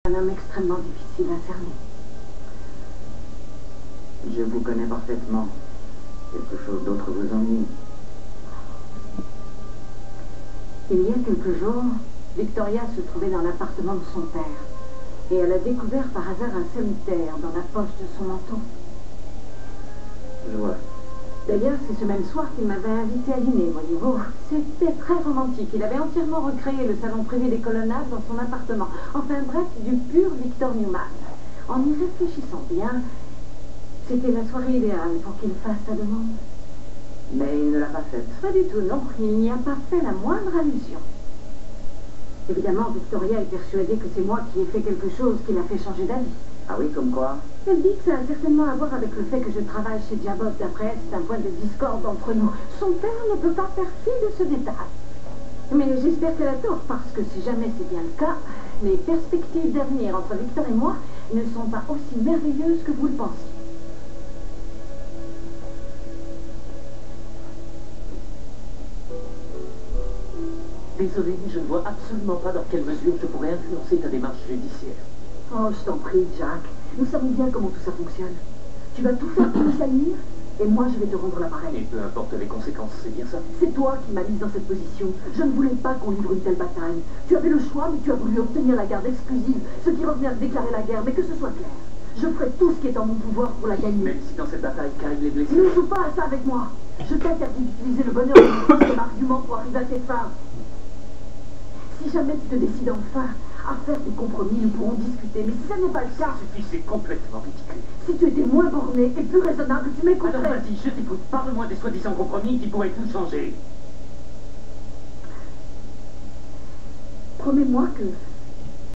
Un homme extrêmement difficile à cerner. Je vous connais parfaitement. Quelque chose d'autre vous ennuie. Il y a quelques jours, Victoria se trouvait dans l'appartement de son père. Et elle a découvert par hasard un solitaire dans la poche de son manteau. Je vois. D'ailleurs, c'est ce même soir qu'il m'avait invité à dîner, voyez-vous. C'était très romantique. Il avait entièrement recréé le salon privé des colonnades dans son appartement. Enfin bref, du pur Victor Newman. En y réfléchissant bien, c'était la soirée idéale pour qu'il fasse sa demande. Mais il ne l'a pas faite. Pas du tout, non. Il n'y a pas fait la moindre allusion. Évidemment, Victoria est persuadée que c'est moi qui ai fait quelque chose qui l'a fait changer d'avis. Ah oui, comme quoi? Elle dit que ça a certainement à voir avec le fait que je travaille chez Jabot. D'après elle, c'est un point de discorde entre nous. Son père ne peut pas faire fi de ce détail. Mais j'espère qu'elle a tort, parce que si jamais c'est bien le cas, les perspectives d'avenir entre Victor et moi ne sont pas aussi merveilleuses que vous le pensez. Désolé, mais je ne vois absolument pas dans quelle mesure je pourrais influencer ta démarche judiciaire. Oh, je t'en prie, Jack. Nous savons bien comment tout ça fonctionne. Tu vas tout faire pour nous salir, et moi je vais te rendre l'appareil. Et peu importe les conséquences, c'est bien ça. C'est toi qui m'as mise dans cette position. Je ne voulais pas qu'on livre une telle bataille. Tu avais le choix, mais tu as voulu obtenir la garde exclusive, ce qui revenait à déclarer la guerre, mais que ce soit clair. Je ferai tout ce qui est en mon pouvoir pour la gagner. Même si dans cette bataille, Kyle est blessé. Ne joue pas à ça avec moi. Je t'interdis d'utiliser le bonheur de l'autre comme argument pour arriver à tes fins. Si jamais tu te décides enfin à faire des compromis, nous pourrons discuter. Mais si ça n'est pas le cas... Suffit, c'est complètement ridicule. Si tu étais moins borné et plus raisonnable, tu m'écouterais. Alors vas-y, je t'écoute. Parle-moi des soi-disant compromis qui pourraient tout changer. Promets-moi que